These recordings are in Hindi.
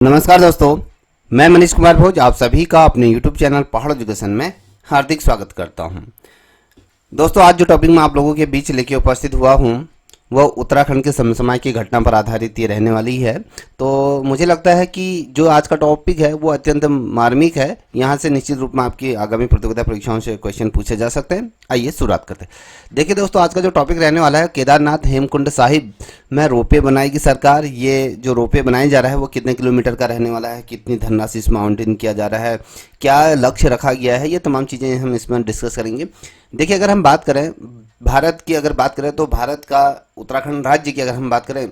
नमस्कार दोस्तों, मैं मनीष कुमार भोज आप सभी का अपने YouTube चैनल पहाड़ एजुकेशन में हार्दिक स्वागत करता हूं। दोस्तों, आज जो टॉपिक मैं आप लोगों के बीच लेके उपस्थित हुआ हूं वह उत्तराखंड के समसामयिक की घटना पर आधारित ये रहने वाली है। तो मुझे लगता है कि जो आज का टॉपिक है वो अत्यंत मार्मिक है। यहाँ से निश्चित रूप में आपकी आगामी प्रतियोगिता परीक्षाओं से क्वेश्चन पूछे जा सकते हैं। आइए शुरुआत करते हैं। देखिए दोस्तों, आज का जो टॉपिक रहने वाला है, केदारनाथ हेमकुंड साहिब में रोपवे बनाएगी सरकार। ये जो रोपवे बनाया जा रहा है वो कितने किलोमीटर का रहने वाला है, कितनी धनराशि इसमें आवंटन किया जा रहा है, क्या लक्ष्य रखा गया है, ये तमाम चीज़ें हम इसमें डिस्कस करेंगे। देखिए, अगर हम बात करें भारत की, अगर बात करें तो भारत का उत्तराखंड राज्य की अगर हम बात करें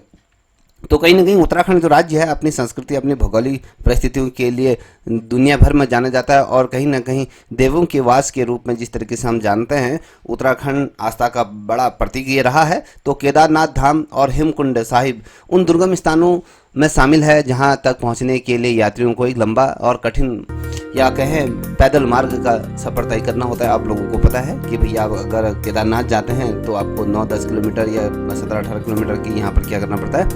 तो कहीं ना कहीं उत्तराखंड जो राज्य है अपनी संस्कृति, अपनी भौगोलिक परिस्थितियों के लिए दुनिया भर में जाना जाता है। और कहीं ना कहीं देवों के वास के रूप में जिस तरीके से हम जानते हैं, उत्तराखंड आस्था का बड़ा प्रतीक ये रहा है। तो केदारनाथ धाम और हेमकुंड साहिब उन दुर्गम स्थानों में शामिल है जहां तक पहुंचने के लिए यात्रियों को एक लंबा और कठिन या कहें पैदल मार्ग का सफ़र तय करना होता है। आप लोगों को पता है कि भैया आप अगर केदारनाथ जाते हैं तो आपको 9-10 किलोमीटर या 17-18 किलोमीटर की यहाँ पर क्या करना पड़ता है,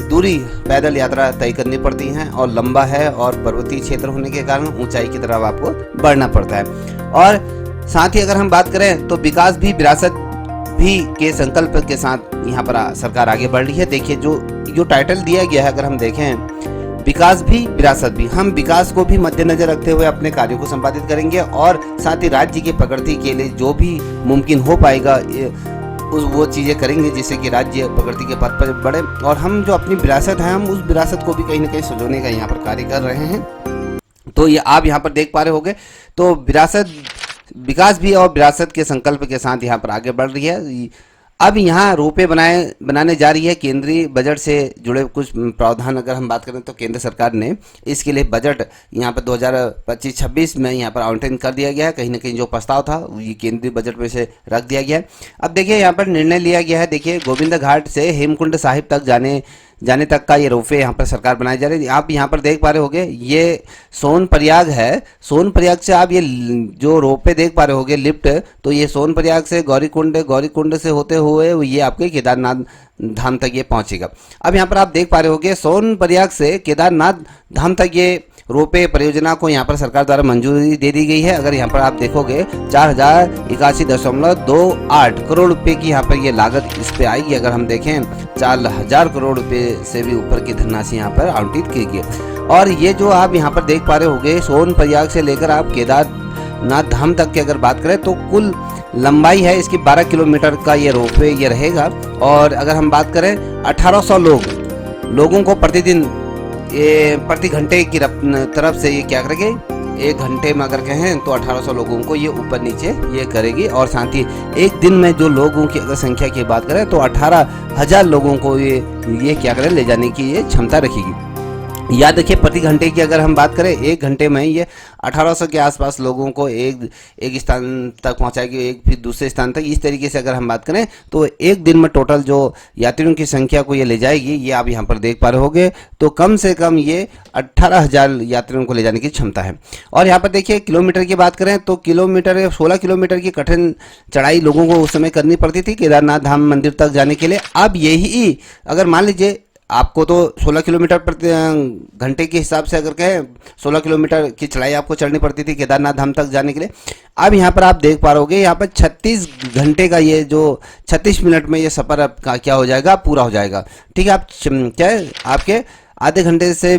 दूरी पैदल यात्रा तय करनी पड़ती है। और लंबा है और पर्वतीय क्षेत्र होने के कारण ऊंचाई की तरफ आपको बढ़ना पड़ता है। और साथ ही अगर हम बात करें तो विकास भी विरासत भी के संकल्प के साथ यहाँ पर सरकार आगे बढ़ रही है। देखिए, जो टाइटल दिया गया है, अगर हम देखें विकास भी विरासत भी, हम विकास को भी मद्देनजर रखते हुए अपने कार्यों को संपादित करेंगे और साथ ही राज्य की प्रगति के लिए जो भी मुमकिन हो पाएगा वो चीज़ें करेंगे जिससे कि राज्य प्रगति के पथ पर बढ़े। और हम जो अपनी विरासत है, हम उस विरासत को भी कहीं ना कहीं संजोने का यहाँ पर कार्य कर रहे हैं। तो ये आप यहाँ पर देख पा रहे होंगे, तो विकास भी और विरासत के संकल्प के साथ यहाँ पर आगे बढ़ रही है। अब यहाँ रोपवे बनाने जा रही है। केंद्रीय बजट से जुड़े कुछ प्रावधान अगर हम बात करें तो केंद्र सरकार ने इसके लिए बजट यहाँ पर 2025-26 में यहाँ पर आवंटन कर दिया गया है। कहीं ना कहीं जो प्रस्ताव था ये केंद्रीय बजट में से रख दिया गया है। अब देखिए, यहाँ पर निर्णय लिया गया है। देखिए, गोविंद घाट से हेमकुंड साहिब तक जाने तक का ये रोपवे यहाँ पर सरकार बनाई जा रही है। आप यहाँ पर देख पा रहे होंगे, ये सोनप्रयाग है। सोनप्रयाग से आप ये जो रोपवे देख पा रहे होंगे, लिफ्ट, तो ये सोनप्रयाग से गौरीकुंड से होते हुए ये आपके केदारनाथ धाम तक ये पहुँचेगा। अब यहाँ पर आप देख पा रहे होंगे, सोनप्रयाग से केदारनाथ धाम तक ये रोपवे परियोजना को यहाँ पर सरकार द्वारा मंजूरी दे दी गई है। अगर यहाँ पर आप देखोगे 4081.28 करोड़ रुपए की यहाँ पर ये लागत इस पे आएगी। अगर हम देखें 4000 करोड़ रुपए से भी ऊपर की धनराशि यहाँ पर आवंटित की गई। और ये जो आप यहाँ पर देख पा रहे होंगे, सोनप्रयाग से लेकर आप केदारनाथ धाम तक की अगर बात करें तो कुल लंबाई है इसकी 12 किलोमीटर का ये रोपवे ये रहेगा। और अगर हम बात करें 1800 लोगों को प्रतिदिन ये प्रति घंटे की तरफ से ये क्या करेगी, 1 घंटे में अगर कहें तो 1800 लोगों को ये ऊपर नीचे ये करेगी। और साथ ही एक दिन में जो लोगों की अगर संख्या की बात करें तो 18,000 लोगों को ये क्या करें ले जाने की ये क्षमता रखेगी। याद रखिए, प्रति घंटे की अगर हम बात करें 1 घंटे में ये 1800 के आसपास लोगों को एक स्थान तक पहुंचाएगी, एक फिर दूसरे स्थान तक। इस तरीके से अगर हम बात करें तो एक दिन में टोटल जो यात्रियों की संख्या को ये ले जाएगी, ये आप यहाँ पर देख पा रहे होंगे, तो कम से कम ये 18,000 यात्रियों को ले जाने की क्षमता है। और यहाँ पर देखिए, किलोमीटर की बात करें तो 16 किलोमीटर की कठिन चढ़ाई लोगों को उस समय करनी पड़ती थी केदारनाथ धाम मंदिर तक जाने के लिए। अब यही अगर मान लीजिए आपको तो 16 किलोमीटर प्रति घंटे के हिसाब से अगर कहें 16 किलोमीटर की चढ़ाई आपको चढ़नी पड़ती थी केदारनाथ धाम तक जाने के लिए। अब यहाँ पर आप देख पा रहे यहाँ पर 36 घंटे का ये जो 36 मिनट में ये सफ़र आपका क्या हो जाएगा, पूरा हो जाएगा। ठीक है, आप क्या आपके आधे घंटे से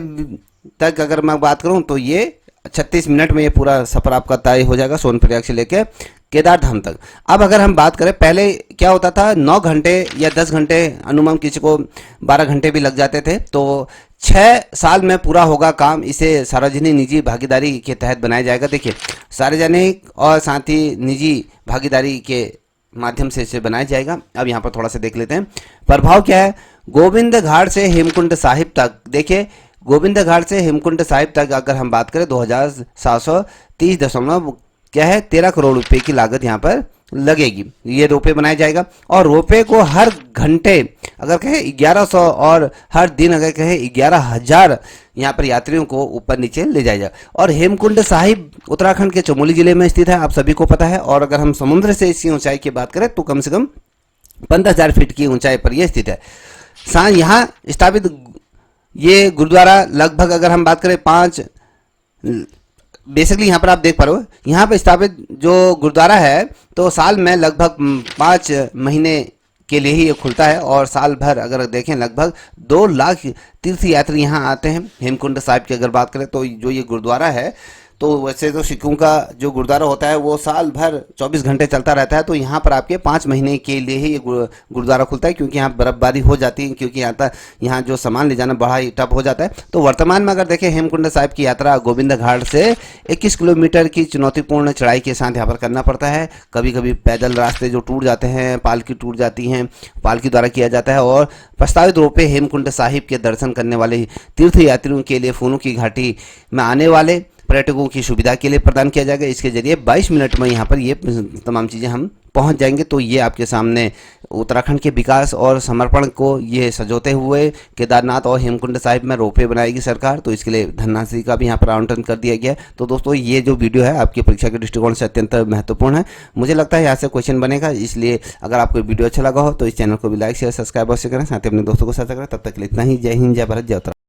तक अगर मैं बात करूँ तो ये 36 मिनट में ये पूरा सफ़र आपका तय हो जाएगा सोनप्रयाग से लेकर केदार धाम तक। अब अगर हम बात करें, पहले क्या होता था, 9 घंटे या 10 घंटे, अनुमान किसी को 12 घंटे भी लग जाते थे। तो 6 साल में पूरा होगा काम। इसे सार्वजनिक निजी भागीदारी के तहत बनाया जाएगा। देखिए, सार्वजनिक और साथ ही निजी भागीदारी के माध्यम से इसे बनाया जाएगा। अब यहाँ पर थोड़ा सा देख लेते हैं प्रभाव क्या है। गोविंद घाट से हेमकुंड साहिब तक, देखिए गोविंद घाट से हेमकुंड साहिब तक अगर हम बात करें 2730 क्या है 13 करोड़ रुपए की लागत यहाँ पर लगेगी। ये रोपवे बनाया जाएगा और रोपवे को हर घंटे अगर कहें 1100 और हर दिन अगर कहें 11,000 यहाँ पर यात्रियों को ऊपर नीचे ले जाएगा। और हेमकुंड साहिब उत्तराखंड के चमोली जिले में स्थित है, आप सभी को पता है। और अगर हम समुद्र से इसकी ऊंचाई की बात करें तो कम से कम 15,000 फीट की ऊंचाई पर यह स्थित है। यहाँ स्थापित ये गुरुद्वारा लगभग अगर हम बात करें 5, बेसिकली यहाँ पर आप देख पा रहे हो, यहाँ पर स्थापित जो गुरुद्वारा है तो साल में लगभग 5 महीने के लिए ही ये खुलता है, और साल भर अगर देखें लगभग 2 लाख तीर्थ यात्री यहाँ आते हैं। हेमकुंड साहिब की अगर बात करें तो जो ये गुरुद्वारा है, तो वैसे तो सिखों का जो गुरुद्वारा होता है वो साल भर 24 घंटे चलता रहता है, तो यहाँ पर आपके 5 महीने के लिए ही ये गुरुद्वारा खुलता है, क्योंकि यहाँ बर्फबारी हो जाती है, क्योंकि यहाँ जो सामान ले जाना बड़ा ही टफ हो जाता है। तो वर्तमान में अगर देखें हेमकुंड साहिब की यात्रा गोविंद घाट से 21 किलोमीटर की चुनौतीपूर्ण चढ़ाई के साथ यहाँ पर करना पड़ता है। कभी कभी पैदल रास्ते जो टूट जाते हैं, पालकी टूट जाती हैं, पालकी द्वारा किया जाता है। और प्रस्तावित रोपे हेमकुंड साहिब के दर्शन करने वाले तीर्थ यात्रियों के लिए फूलों की घाटी में आने वाले पर्यटकों की सुविधा के लिए प्रदान किया जाएगा। इसके जरिए 22 मिनट में यहाँ पर ये तमाम चीज़ें हम पहुँच जाएंगे। तो ये आपके सामने उत्तराखंड के विकास और समर्पण को ये सजोते हुए केदारनाथ और हेमकुंड साहिब में रोपे बनाएगी सरकार, तो इसके लिए धनराशि का भी यहाँ पर आवंटन कर दिया गया है। तो दोस्तों ये जो वीडियो है आपकी परीक्षा के दृष्टिकोण से अत्यंत महत्वपूर्ण है। मुझे लगता है यहाँ से क्वेश्चन बनेगा, इसलिए अगर आपको वीडियो अच्छा लगा हो तो इस चैनल को भी लाइक शेयर सब्सक्राइब अवश्य करें, साथ ही अपने दोस्तों को साझा करें। तब तक के लिए इतना ही। जय हिंद, जय भारत, जय उत्तराखंड।